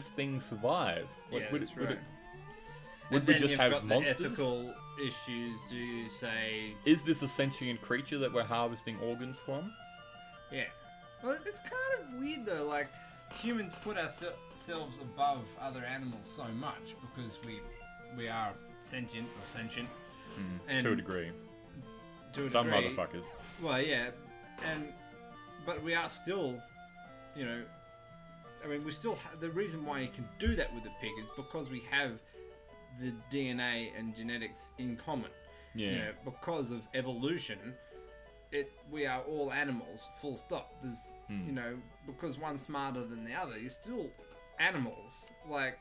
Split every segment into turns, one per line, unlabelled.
things survive? Like,
Yeah,
would
that's
it, would
right.
it, would
And
we
then
just
you've
have
got
monsters?
the ethical issues. Do you say,
Is this a sentient creature that we're harvesting organs from?
yeah? Well, it's kind of weird though. Like humans put ourselves above other animals so much because we are sentient or sentient. And
To a degree.
To a
Some
degree.
motherfuckers.
Well, yeah, but we are still, you know, I mean, we still the reason why you can do that with a pig is because we have the DNA and genetics in common.
Yeah.
You know, because of evolution, we are all animals. Full stop. There's, you know, because one's smarter than the other, you're still animals. Like,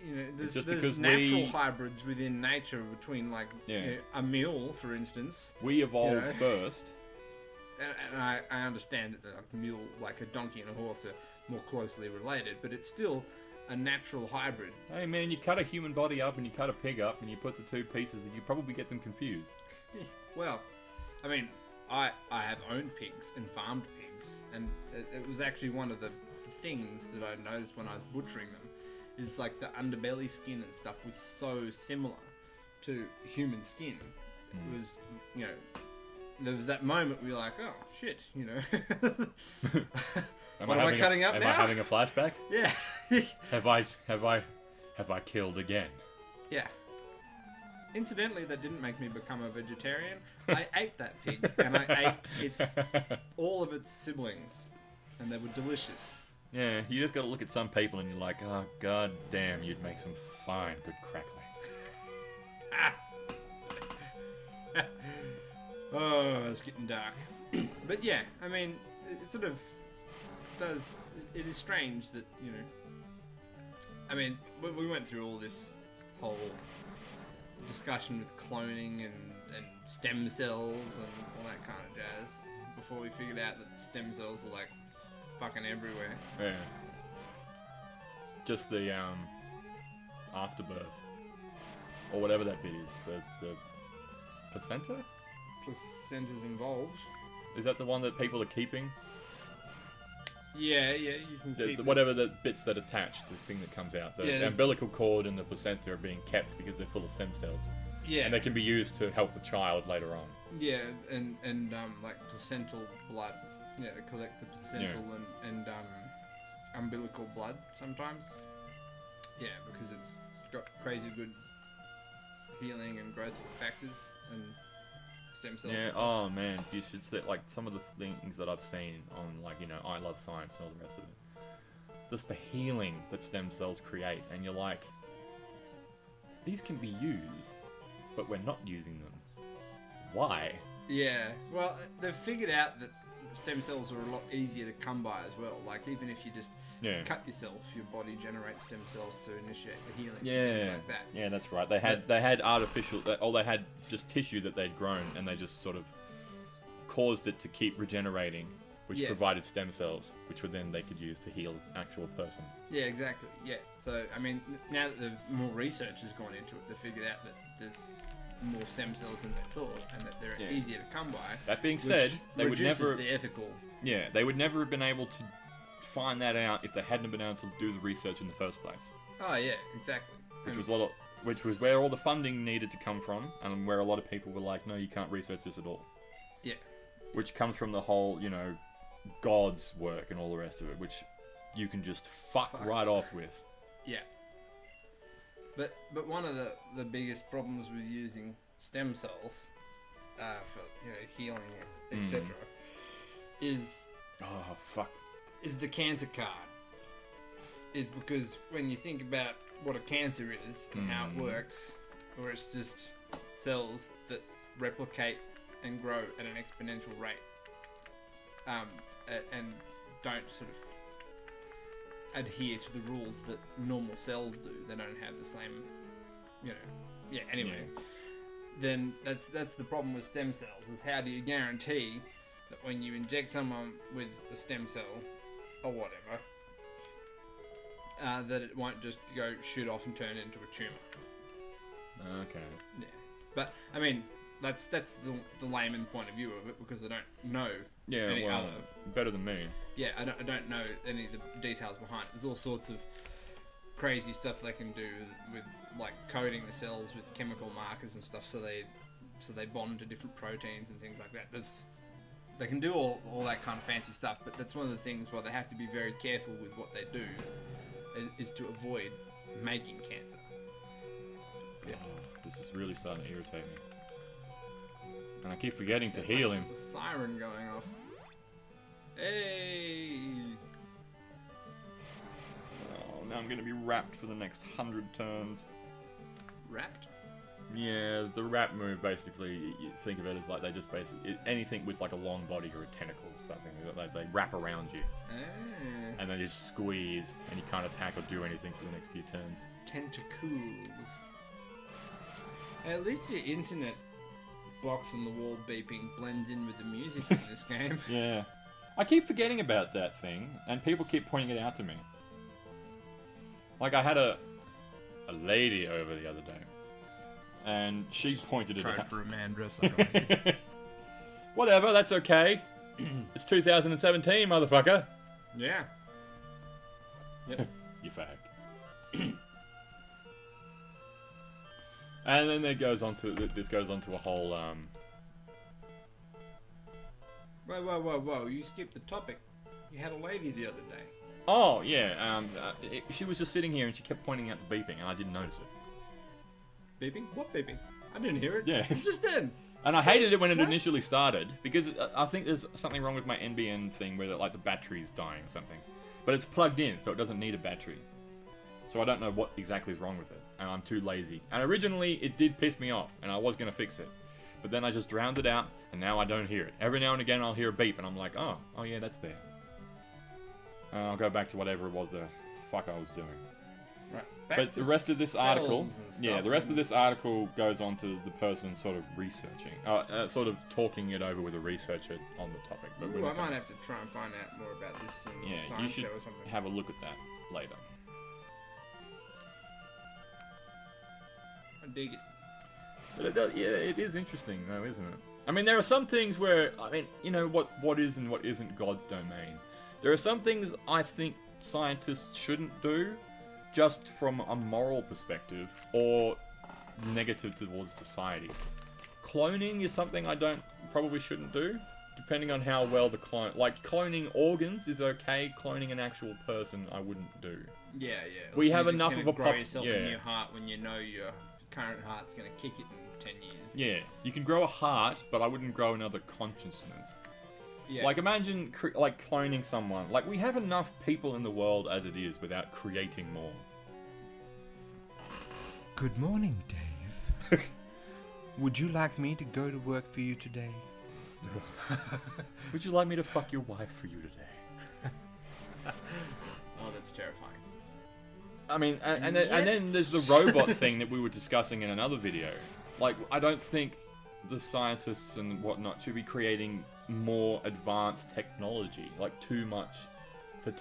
you know,
just
there's
because
natural hybrids within nature between, like,
Yeah.
you know, a mule, for instance.
We evolved
You know.
first.
And I understand that a mule, like a donkey and a horse, are more closely related, but it's still a natural hybrid.
Hey man, you cut a human body up and you cut a pig up and you put the two pieces and you probably get them confused.
Well, I mean, I have owned pigs and farmed pigs, and it was actually one of the things that I noticed when I was butchering them, is like the underbelly skin and stuff was so similar to human skin. It was, you know, there was that moment where you're like, oh shit, you know. What am I cutting up now?
Am I having a flashback?
Yeah.
Have I killed again?
Yeah. Incidentally, that didn't make me become a vegetarian. I ate that pig, and I ate all of its siblings, and they were delicious.
Yeah, you just gotta look at some people and you're like, oh god damn, you'd make some fine good crackling.
Oh, it's getting dark. But yeah, I mean, it sort of does. It is strange that, you know. I mean, we went through all this whole discussion with cloning and stem cells and all that kind of jazz before we figured out that stem cells are like fucking everywhere.
Yeah. Just the afterbirth. Or whatever that bit is. The placenta?
Placenta's involved.
Is that the one that people are keeping?
Yeah, you can keep it.
Whatever the bits that attach to the thing that comes out. The umbilical cord and the placenta are being kept because they're full of stem cells.
Yeah.
And they can be used to help the child later on.
Yeah, and like placental blood. Yeah, to collect the placental and umbilical blood sometimes. Yeah, because it's got crazy good healing and growth factors and stem cells.
Yeah,
and stuff.
oh man, you should see, like, some of the things that I've seen on, like, you know, I Love Science and all the rest of it. Just the healing that stem cells create, and you're like, these can be used, but we're not using them. Why?
Yeah, well, they've figured out that stem cells are a lot easier to come by as well. Like, even if you just cut yourself, your body generates stem cells to initiate the healing. And things like that.
Yeah, that's right. They had artificial, they had just tissue that they'd grown, and they just sort of caused it to keep regenerating, which provided stem cells, which then they could use to heal an actual person.
Yeah, exactly. Yeah. So, I mean, now that more research has gone into it, they figured out that there's more stem cells than they thought, and that they're easier to come by.
That being said, they would never
the ethical.
Yeah, they would never have been able to find that out if they hadn't been able to do the research in the first place.
Oh yeah, exactly.
Which was where all the funding needed to come from, and where a lot of people were like, no, you can't research this at all.
Yeah.
Which comes from the whole, you know, God's work and all the rest of it, which you can just fuck right off with.
Yeah. But one of the biggest problems with using stem cells for, you know, healing, etc., is the cancer card. Is because when you think about what a cancer is and how it works, where it's just cells that replicate and grow at an exponential rate, and don't sort of adhere to the rules that normal cells do. They don't have the same, you know. Yeah. Anyway, then that's the problem with stem cells. Is how do you guarantee that when you inject someone with a stem cell or whatever, that it won't just go shoot off and turn into a tumor?
Okay.
Yeah, but I mean, that's the layman point of view of it, because I don't know any other.
Better than me.
Yeah, I don't know any of the details behind it. There's all sorts of crazy stuff they can do with like coating the cells with chemical markers and stuff, so they bond to different proteins and things like that. They can do all that kind of fancy stuff, but that's one of the things why they have to be very careful with what they do, is to avoid making cancer.
Yeah. This is really starting to irritate me. And I keep forgetting to heal him.
There's a siren going off. Hey!
Oh, now I'm going to be wrapped for the next 100 turns.
Wrapped?
Yeah, the wrap move, basically, you think of it as like they just basically... anything with like a long body or a tentacle or something, they wrap around you.
Ah.
And they just squeeze, and you can't attack or do anything for the next few turns.
Tentacles. At least your internet box on the wall beeping blends in with the music in this game.
Yeah. I keep forgetting about that thing, and people keep pointing it out to me. Like, I had a lady over the other day, and she pointed it out.
For a man dressed like a lady.
Whatever, that's okay. It's 2017, motherfucker.
Yeah. Yep.
You fag. And then this goes on to a whole
Whoa! You skipped the topic. You had a lady the other day.
Oh yeah, she was just sitting here and she kept pointing out the beeping, and I didn't notice it.
Beeping? What beeping? I didn't hear it.
Yeah.
Just then.
And I hated it when it initially started, because I think there's something wrong with my NBN thing where like the battery's dying or something. But it's plugged in, so it doesn't need a battery. So I don't know what exactly is wrong with it, and I'm too lazy. And originally it did piss me off, and I was going to fix it. But then I just drowned it out, and now I don't hear it. Every now and again I'll hear a beep, and I'm like, oh yeah, that's there. And I'll go back to whatever it was the fuck I was doing.
Right.
But the rest of this article, the rest of this article goes on to the person sort of researching, sort of talking it over with a researcher on the topic. But
ooh, I might have to try and find out more about this in a science show or something.
Have a look at that later.
I dig it.
But it is interesting though, isn't it? I mean, there are some things where, I mean, you know, what is and what isn't God's domain. There are some things I think scientists shouldn't do, just from a moral perspective, or negative towards society. Cloning is something I probably shouldn't do, depending on how well the clone... Like, cloning organs is okay, cloning an actual person I wouldn't do.
Yeah.
We have enough of a...
grow yourself a new heart when you know your current heart's going to kick it in 10 years.
Yeah, you can grow a heart, but I wouldn't grow another consciousness.
Yeah.
Like, imagine, cloning someone. Like, we have enough people in the world as it is without creating more.
Good morning, Dave. Would you like me to go to work for you today?
Would you like me to fuck your wife for you today?
Oh, that's terrifying.
I mean, and then there's the robot thing that we were discussing in another video. Like, I don't think the scientists and whatnot should be creating more advanced technology, like too much for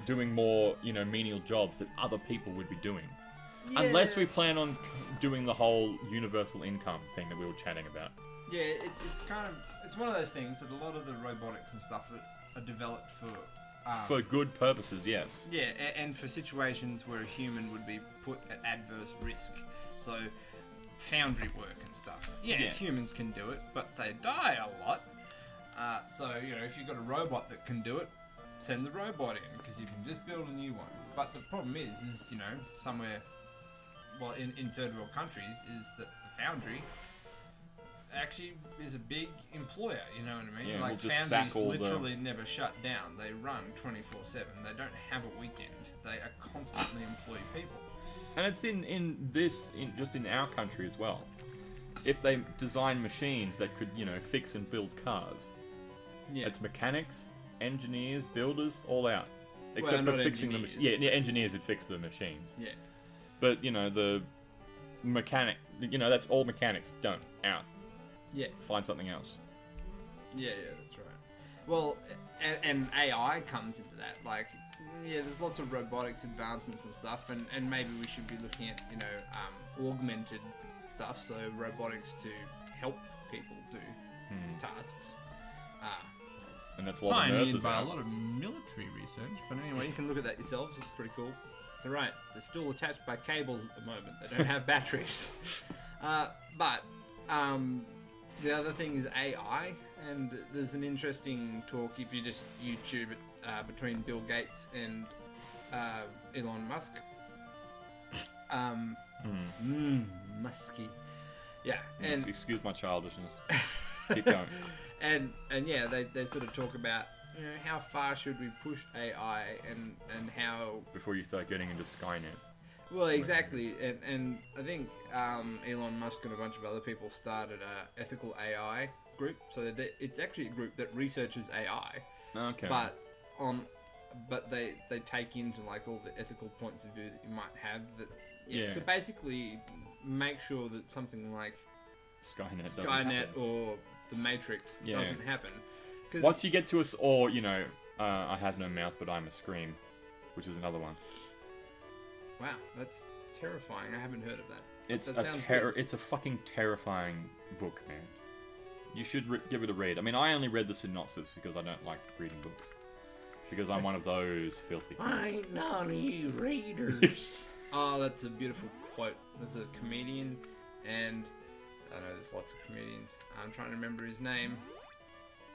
doing more, menial jobs that other people would be doing. Yeah. Unless we plan on doing the whole universal income thing that we were chatting about.
Yeah, it's one of those things that a lot of the robotics and stuff are developed
for good purposes, yes.
Yeah, and for situations where a human would be put at adverse risk. So, foundry work and stuff. Yeah, humans can do it, but they die a lot. So, if you've got a robot that can do it, send the robot in, because you can just build a new one. But the problem is somewhere, well, in third world countries, is that the foundry actually is a big employer, you know what I mean?
Yeah,
like, foundries literally never shut down. They run 24/7. They don't have a weekend. They constantly employ people.
And it's just in our country as well. If they design machines that could, fix and build cars, it's mechanics, engineers, builders, all out. Except for fixing the machines. Yeah, engineers would fix the machines.
Yeah.
But, the mechanic, that's all mechanics. Done. Out.
Yeah.
Find something else.
Yeah, that's right. Well, and AI comes into that. Like, there's lots of robotics advancements and stuff, and maybe we should be looking at, augmented stuff, so robotics to help people do tasks.
And that's a lot of nurses
by a lot of military research, but anyway, you can look at that yourselves. It's pretty cool. That's right. They're still attached by cables at the moment. They don't have batteries. But the other thing is AI, and there's an interesting talk if you just YouTube it between Bill Gates and Elon Musk. Musky. Yeah, and
excuse my childishness. Keep going.
and yeah, they sort of talk about, you know, how far should we push AI and how
before you start getting into Skynet.
Well, exactly, and I think Elon Musk and a bunch of other people started a ethical AI group. So it's actually a group that researches AI.
Okay.
But they take into like all the ethical points of view that you might have
Yeah.
to basically make sure that something like
Skynet
or the Matrix doesn't happen.
Once you get to us, or you know, I have no mouth but I'm a scream, which is another one.
Wow, that's terrifying. I haven't heard of that.
It's a fucking terrifying book, man. You should give it a read. I mean, I only read the synopsis because I don't like reading books. Because I'm one of those filthy.
I ain't none of you readers. Oh, that's a beautiful quote. There's a comedian, and I know there's lots of comedians. I'm trying to remember his name.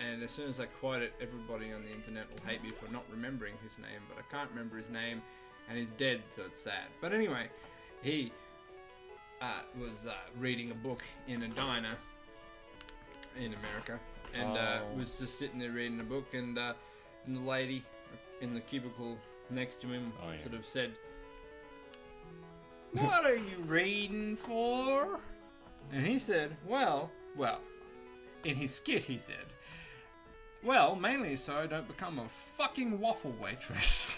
And as soon as I quote it, everybody on the internet will hate me for not remembering his name. But I can't remember his name, and he's dead, so it's sad. But anyway, he was reading a book in a diner in America, and was just sitting there reading a book, and the lady in the cubicle next to him sort of said, "What are you reading for?" And he said, well, in his skit he said, "Well, mainly so I don't become a fucking waffle waitress."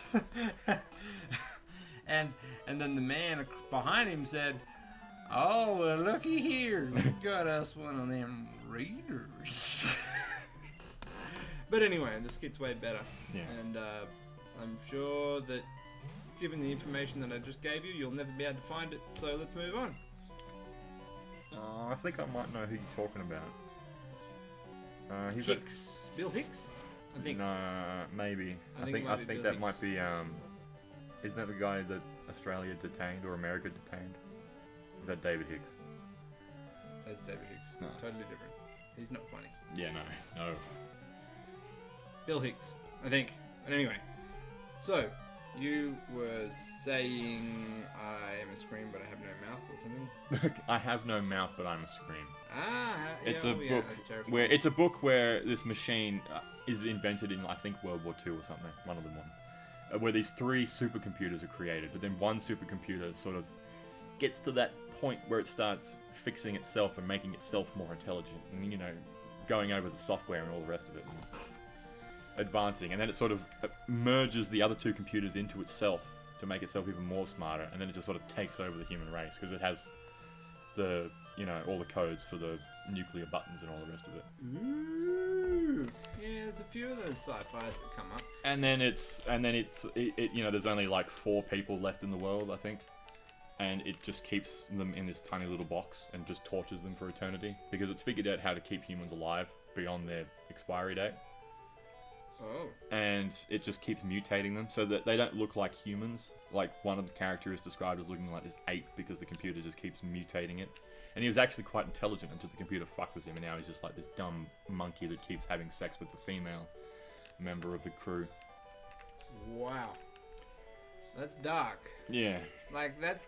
and then the man behind him said, "Oh, well, looky here, we got us one of them readers." But anyway, the skit's way better.
Yeah.
And I'm sure that given the information that I just gave you, you'll never be able to find it. So let's move on.
I think I might know who you're talking about. He's
Hicks. Bill Hicks? I think.
No, maybe. I think
Bill
that
Hicks.
might be. Isn't that the guy that Australia detained or America detained? Is that David Hicks?
That's David Hicks.
No.
Totally different. He's not funny.
Yeah, no.
Bill Hicks, I think. But anyway, so you were saying I am a scream, but I have no mouth, or something.
I have no mouth, but I'm a scream.
It's
a book
that's terrifying.
where it's a book where this machine is invented in, I think, World War II or something. One of them where these 3 supercomputers are created, but then one supercomputer sort of gets to that point where it starts fixing itself and making itself more intelligent, and you know, going over the software and all the rest of it, and advancing, and then it sort of merges the other 2 computers into itself to make itself even more smarter, and then it just sort of takes over the human race because it has the, you know, all the codes for the nuclear buttons and all the rest of it.
Ooh. Yeah, there's a few of those sci-fis that come up.
And then it's you know, there's only like 4 people left in the world, I think. And it just keeps them in this tiny little box and just tortures them for eternity because it's figured out how to keep humans alive beyond their expiry date.
Oh.
And it just keeps mutating them so that they don't look like humans. Like one of the characters is described as looking like this ape because the computer just keeps mutating it. And he was actually quite intelligent until the computer fucked with him, and now he's just like this dumb monkey that keeps having sex with the female member of the crew.
Wow. That's dark.
Yeah.
Like, that's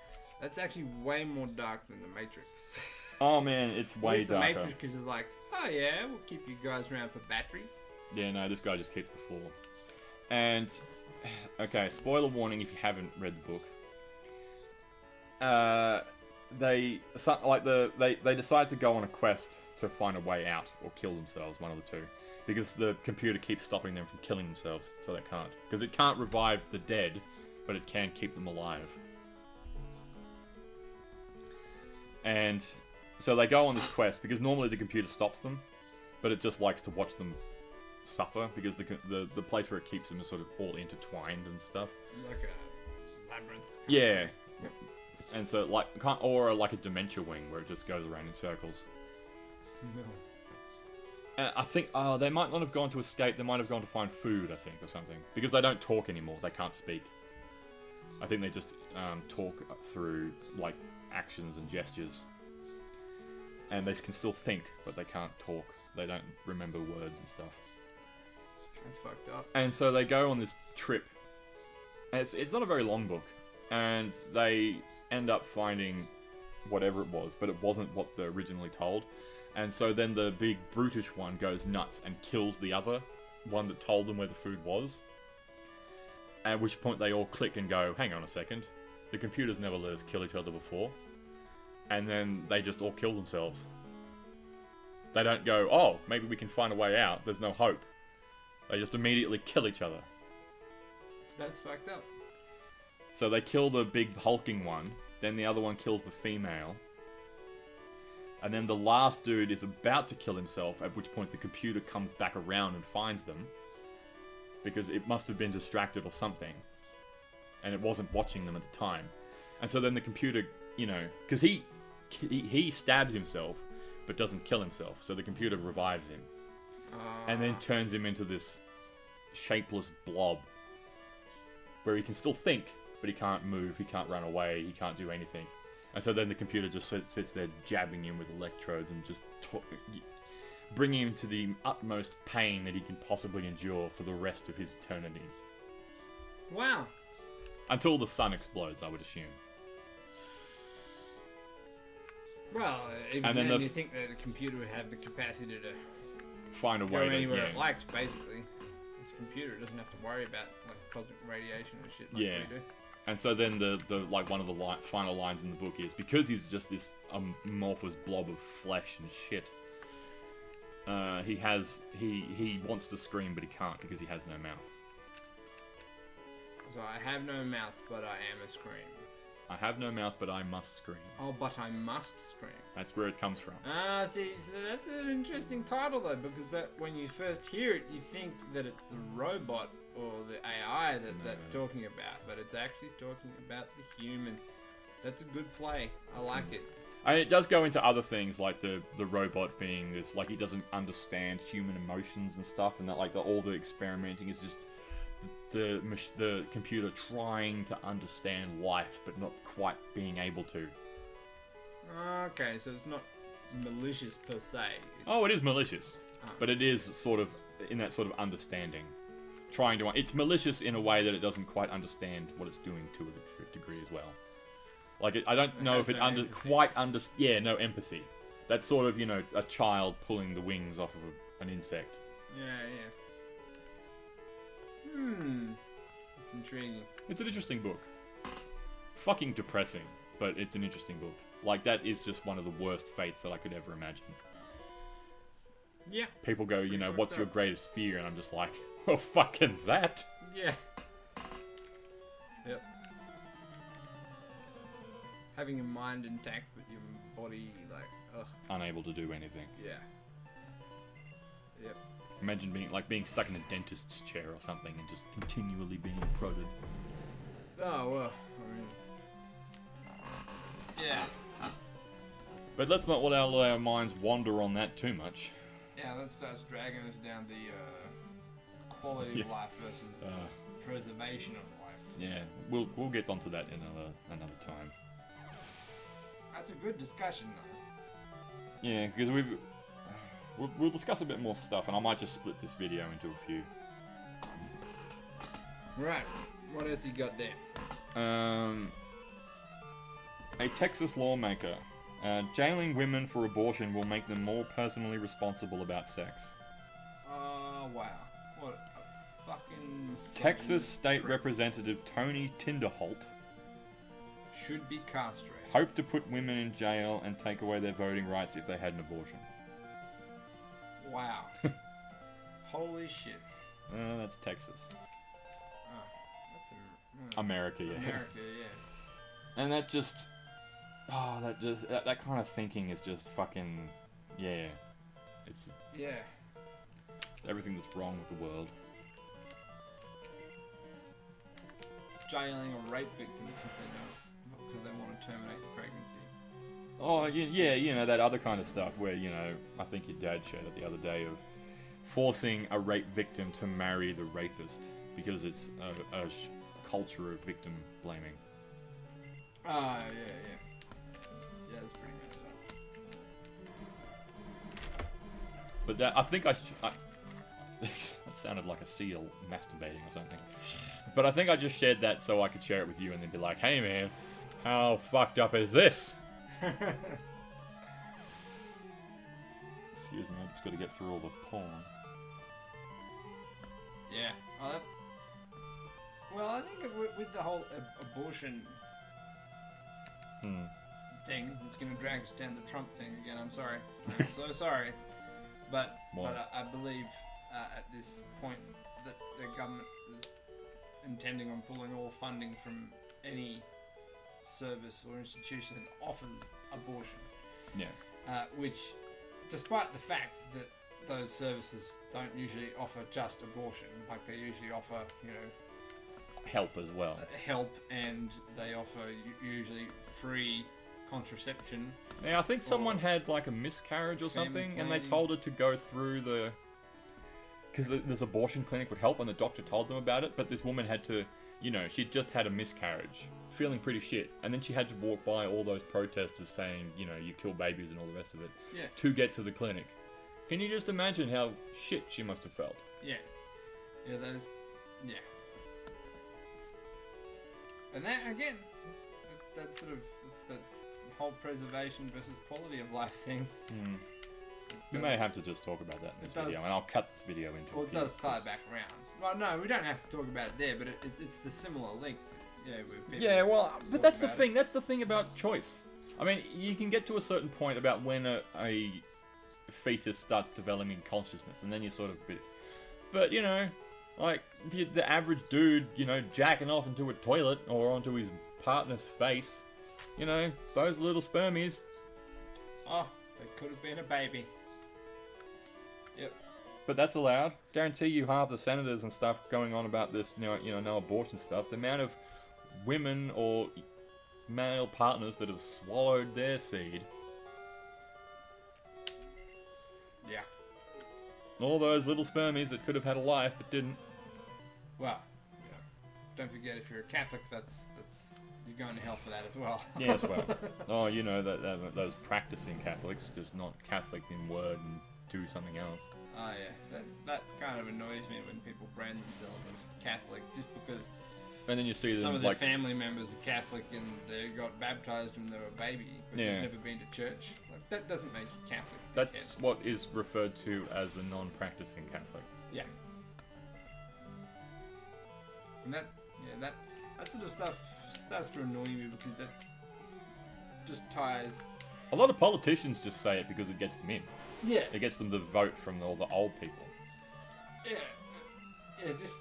actually way more dark than The Matrix.
Oh man, it's way darker.
The Matrix is like, oh yeah, we'll keep you guys around for batteries.
Yeah, no, this guy just keeps the floor. And, okay, spoiler warning if you haven't read the book. They decide to go on a quest to find a way out, or kill themselves, one of the 2. Because the computer keeps stopping them from killing themselves, so they can't. Because it can't revive the dead, but it can keep them alive. And so they go on this quest, because normally the computer stops them, but it just likes to watch them suffer, because the place where it keeps them is sort of all intertwined and stuff.
Like a labyrinth.
Yeah. And so, like a dementia wing, where it just goes around in circles.
No.
And I think, they might not have gone to escape, they might have gone to find food, I think, or something. Because they don't talk anymore, they can't speak. I think they just talk through like actions and gestures, and they can still think, but they can't talk. They don't remember words and stuff.
That's fucked up.
And so they go on this trip. And it's not a very long book, and they end up finding whatever it was, but it wasn't what they originally told. And so then the big brutish one goes nuts and kills the other one that told them where the food was. At which point they all click and go, hang on a second, the computers never let us kill each other before. And then they just all kill themselves. They don't go, oh, maybe we can find a way out, there's no hope. They just immediately kill each other.
That's fucked up.
So they kill the big hulking one, then the other one kills the female. And then the last dude is about to kill himself, at which point the computer comes back around and finds them. Because it must have been distracted or something. And it wasn't watching them at the time. And so then the computer, you know, because he stabs himself, but doesn't kill himself. So the computer revives him. And then turns him into this shapeless blob. Where he can still think, but he can't move, he can't run away, he can't do anything. And so then the computer just sits there jabbing him with electrodes and just bringing him to the utmost pain that he can possibly endure for the rest of his eternity.
Wow.
Until the sun explodes, I would assume.
Well, even
and
then you think that the computer would have the capacity to
find a
go
way
anywhere
to,
it likes, basically. It's a computer, it doesn't have to worry about like cosmic radiation and shit like we do.
And so then the like one of the final lines in the book is, because he's just this amorphous blob of flesh and shit, he wants to scream but he can't because he has no mouth.
So I have no mouth, but I am a scream.
I have no mouth, but I must scream.
Oh, but I must scream.
That's where it comes from.
See, so that's an interesting title though, because that when you first hear it, you think that it's the robot or the AI that's talking about, but it's actually talking about the human. That's a good play. I like it.
And it does go into other things, like the robot being this, like he doesn't understand human emotions and stuff, and that like all the experimenting is just the computer trying to understand life, but not quite being able to.
Okay, so it's not malicious per se.
It is malicious, but it is sort of in that sort of understanding. It's malicious in a way that it doesn't quite understand what it's doing to a degree as well. Like, I don't know if it no empathy. That's sort of, a child pulling the wings off of an insect.
Yeah. It's intriguing.
It's an interesting book. Fucking depressing, but it's an interesting book. Like, that is just one of the worst fates that I could ever imagine.
Yeah.
People go, what's your greatest fear? And I'm just like, oh, fucking that.
Yeah. Yep. Having your mind intact, but your body, like, ugh.
Unable to do anything.
Yeah. Yep.
Imagine being stuck in a dentist's chair or something and just continually being prodded.
Oh, well, yeah.
But let's not let our minds wander on that too much.
Yeah, that starts dragging us down the quality of life versus the preservation of life.
Yeah, we'll get onto that in another time.
That's a good discussion, though.
Yeah, because we'll discuss a bit more stuff, and I might just split this video into a few.
Right. What else you got there?
A Texas lawmaker. Jailing women for abortion will make them more personally responsible about sex.
Wow. What a fucking...
Texas State Representative Tony Tinderholt
should be castrated.
Hoped to put women in jail and take away their voting rights if they had an abortion.
Wow. Holy shit.
That's Texas.
That's
America, yeah.
America, yeah.
And that just... that kind of thinking is just fucking... Yeah. It's everything that's wrong with the world.
Jailing a rape victim because they want to terminate the pregnancy.
Oh, yeah, that other kind of stuff where, I think your dad shared it the other day, of forcing a rape victim to marry the rapist because it's a culture of victim blaming.
Ah, yeah. Yeah, that's pretty messed up.
But that, I think that sounded like a seal masturbating or something. But I think I just shared that so I could share it with you and then be like, hey man, how fucked up is this? Excuse me, I just got to get through all the porn.
Yeah. Well, I think with the whole abortion thing, it's going to drag us down the Trump thing again. I'm sorry. I'm so sorry. But I believe at this point that the government is intending on pulling all funding from any service or institution that offers abortion.
Yes.
Which, despite the fact that those services don't usually offer just abortion, like they usually offer,
help as well.
Help, and they offer usually free contraception.
Yeah, I think someone had like a miscarriage or something, and they told her to go through because this abortion clinic would help, and the doctor told them about it, but this woman had to, she'd just had a miscarriage, feeling pretty shit, and then she had to walk by all those protesters saying, you kill babies and all the rest of it, to get to the clinic. Can you just imagine how shit she must have felt?
Yeah. Yeah, that is... Yeah. And that, again, that sort of... It's the whole preservation versus quality of life thing.
Mm. We may have to just talk about that in this video, and I'll cut this video into
Well, it does tie back around. Well, no, we don't have to talk about it there, but it's the similar link.
Yeah, well, but that's the thing. That's the thing about choice. I mean, you can get to a certain point about when a fetus starts developing consciousness, and then you sort of but like the average dude, jacking off into a toilet or onto his partner's face, those little spermies.
Oh, they could have been a baby. Yep.
But that's allowed. Guarantee you half the senators and stuff going on about this, no abortion stuff. The amount of women or male partners that have swallowed their seed.
Yeah.
All those little spermies that could have had a life but didn't.
Well, yeah. Don't forget, if you're a Catholic, that's you're going to hell for that as well.
Yes, well. Oh, that those practicing Catholics, just not Catholic in word and do something else.
Oh yeah, that kind of annoys me when people brand themselves as Catholic just because.
And then you see them,
some of their family members are Catholic and they got baptized when they were a baby, but they've never been to church. Like, that doesn't make you Catholic.
That's what is referred to as a non-practicing Catholic.
Yeah. And that sort of stuff starts to annoy me because that just ties.
A lot of politicians just say it because it gets them in.
Yeah.
It gets them the vote from all the old people.
Yeah. Yeah, just.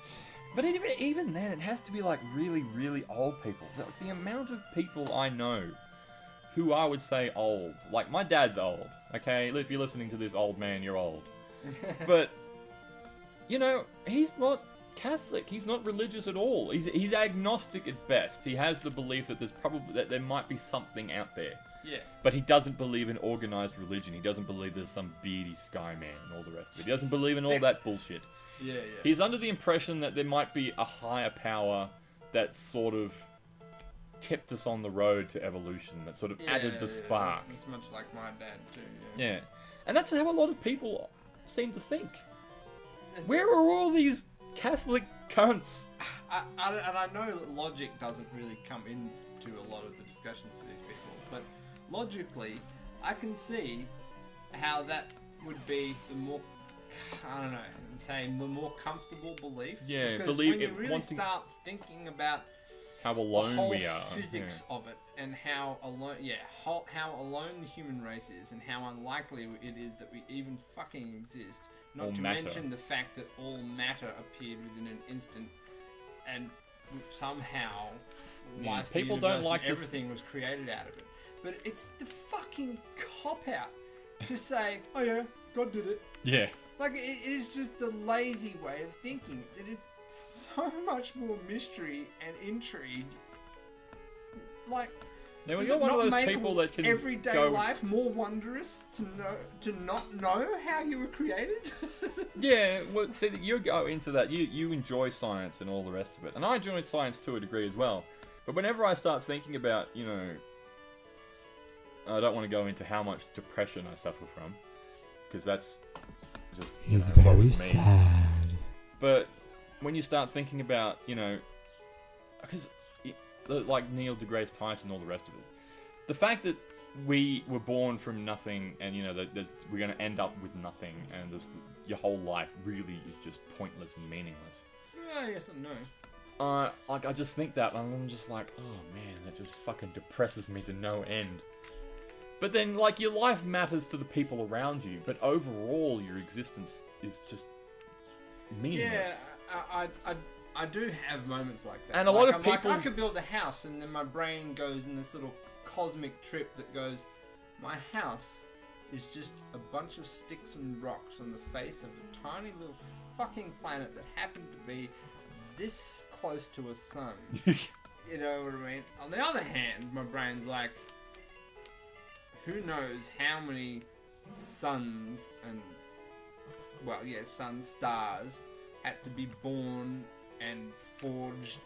But even then, it has to be like really, really old people. The amount of people I know who I would say old. Like, my dad's old, okay? If you're listening to this, old man, you're old. But, he's not Catholic. He's not religious at all. He's agnostic at best. He has the belief that that there might be something out there.
Yeah.
But he doesn't believe in organized religion. He doesn't believe there's some beady sky man and all the rest of it. He doesn't believe in all that bullshit.
Yeah.
He's under the impression that there might be a higher power that sort of tipped us on the road to evolution, that sort of added the spark.
It's much like my dad too.
Yeah. And that's how a lot of people seem to think. Where are all these Catholic cunts?
I know that logic doesn't really come into a lot of the discussion for these people, but logically, I can see how that would be the more, the more comfortable belief.
Yeah,
because
believe
when you really start thinking about
how alone
the whole
we are,
physics of it, and how alone the human race is, and how unlikely it is that we even fucking exist. Not
all
to
matter.
mention the fact that all matter appeared within an instant, and somehow life,
people
the universe,
don't like
and everything was created out of it. But it's the fucking cop out to say, "Oh yeah, God did it."
Yeah.
Like, it is just the lazy way of thinking. It is so much more mystery and intrigue. Like,
Now, when
Does
you're
it
one of
not
those
make
people that can
everyday
go,
life more wondrous to not know how you were created?
yeah, well, see, you go into that. You enjoy science and all the rest of it, and I enjoy science to a degree as well. But whenever I start thinking about, I don't want to go into how much depression I suffer from, because that's just
very sad.
But when you start thinking about, because like Neil deGrasse Tyson and all the rest of it, the fact that we were born from nothing, and that we're going to end up with nothing, and your whole life really is just pointless and meaningless.
Yes and no.
I just think that, and I'm just like, oh man, that just fucking depresses me to no end. But then, like, your life matters to the people around you, but overall, your existence is just meaningless.
Yeah, I do have moments like that.
And a lot of
I'm
people...
I could build a house, and then my brain goes in this little cosmic trip that goes, my house is just a bunch of sticks and rocks on the face of a tiny little fucking planet that happened to be this close to a sun. You know what I mean? On the other hand, my brain's like, who knows how many suns and, stars had to be born and forged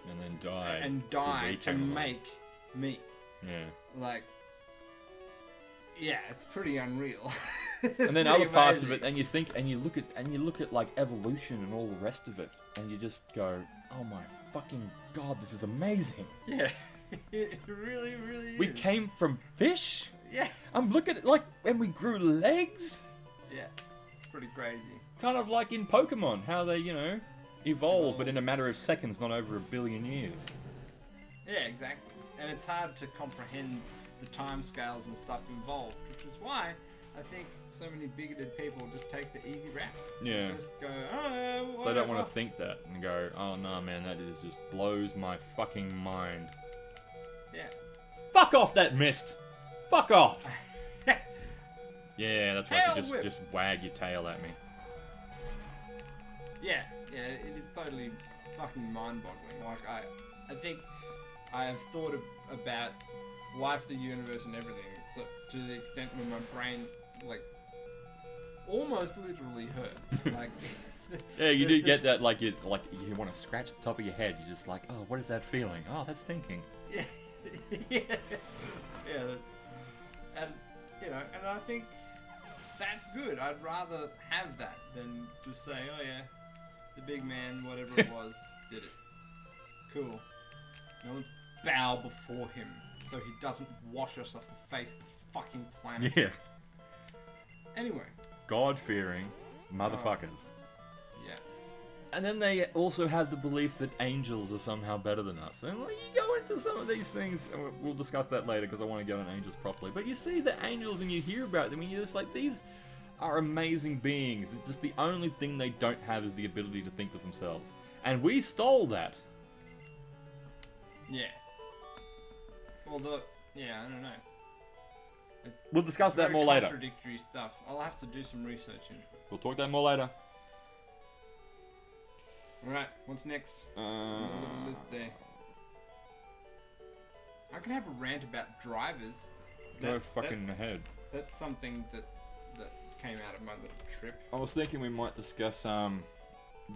and then die
to make me.
Yeah.
Like, yeah, it's pretty unreal.
And then other parts of it, and you think, and you look at like evolution and all the rest of it, and you just go, oh my fucking god, this is amazing.
Yeah, it really, really is.
We came from fish.
Yeah.
I'm looking at and we grew legs.
Yeah, it's pretty crazy.
Kind of like in Pokemon, how they evolve, but in a matter of seconds, not over 1 billion years.
Yeah, exactly. And it's hard to comprehend the timescales and stuff involved, which is why I think so many bigoted people just take the easy route.
Yeah.
Just go, oh, whatever.
They don't want to think that and go, oh no, man, that just blows my fucking mind.
Yeah.
Fuck off that mist! Fuck off! Yeah, that's right.
Tail
You
whip.
just wag your tail at me.
Yeah, it is totally fucking mind-boggling. Like, I think I have thought about life, the universe, and everything, so to the extent where my brain, like, almost literally hurts. Like,
yeah, you do get that, like you want to scratch the top of your head. You're just like, oh, what is that feeling? Oh, that's thinking.
Yeah, yeah, and and I think that's good. I'd rather have that than just say, oh yeah, the big man, whatever it was, did it. Cool. Now let's bow before him so he doesn't wash us off the face of the fucking planet.
Yeah.
Anyway.
God-fearing motherfuckers.
Yeah.
And then they also have the belief that angels are somehow better than us. And like, you go into some of these things, and we'll discuss that later because I want to get on angels properly. But you see the angels and you hear about them, and you're just like, these are amazing beings. It's just the only thing they don't have is the ability to think for themselves. And we stole that.
Yeah. Well, I don't know.
We'll discuss that
Very
more later.
Contradictory stuff. I'll have to do some research in.
We'll talk that more later.
Alright, what's next? On the little list there. I could have a rant about drivers.
Go fucking ahead.
That's something that came out of my little trip.
I was thinking we might discuss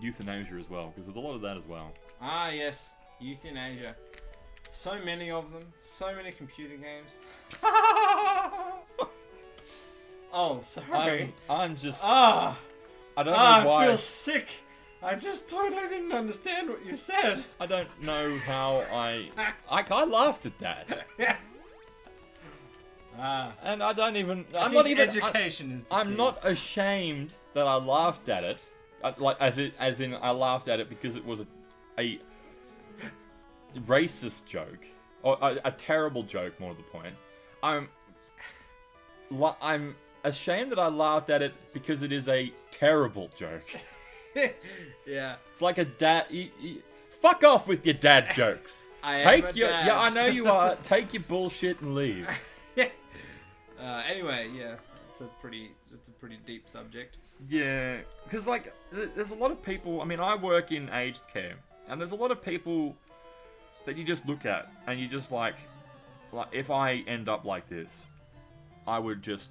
euthanasia as well, because there's a lot of that as well.
Ah, yes. Euthanasia. So many of them. So many computer games. Oh, sorry.
I'm just...
Ah!
I don't know why...
I feel sick. I just totally didn't understand what you said.
I don't know how I laughed at that. And I don't even... I'm not even...
Education is the
I'm
key.
not ashamed that I laughed at it. As in I laughed at it because it was a racist joke. Or a terrible joke, more to the point. I'm ashamed that I laughed at it because it is a terrible joke.
Yeah.
It's like a dad... fuck off with your dad jokes.
I
Take
am a
your...
dad.
Yeah, I know you are. Take your bullshit and leave.
Anyway, yeah. It's a pretty deep subject.
Yeah, because like, there's a lot of people. I mean, I work in aged care, and there's a lot of people that you just look at, and you just like, like, if I end up like this, I would just,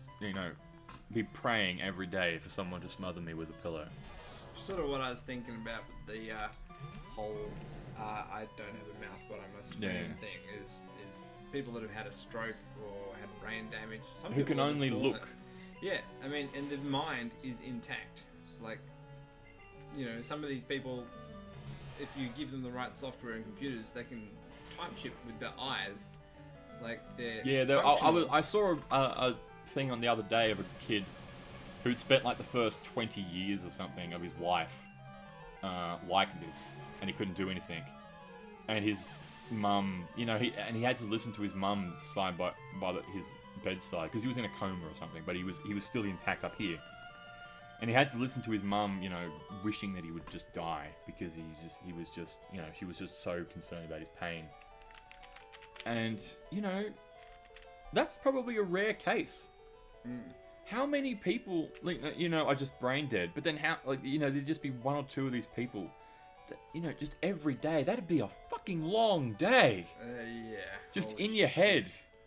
be praying every day for someone to smother me with a pillow.
Sort of what I was thinking about with the whole I don't have a mouth but I must scream thing is people that have had a stroke or had brain damage.
Who can only look.
Yeah, I mean, and the mind is intact. Like, some of these people, if you give them the right software and computers, they can type shit with their eyes. Like,
I saw a thing on the other day of a kid who'd spent like the first 20 years or something of his life like this, and he couldn't do anything. And his mum, he had to listen to his mum side by his bedside because he was in a coma or something, but he was still intact up here. And he had to listen to his mum, wishing that he would just die because he was just, she was just so concerned about his pain. And, that's probably a rare case. How many people, are just brain dead? But then there'd just be one or two of these people that, just every day. That'd be a fucking long day.
Yeah.
Just in your head.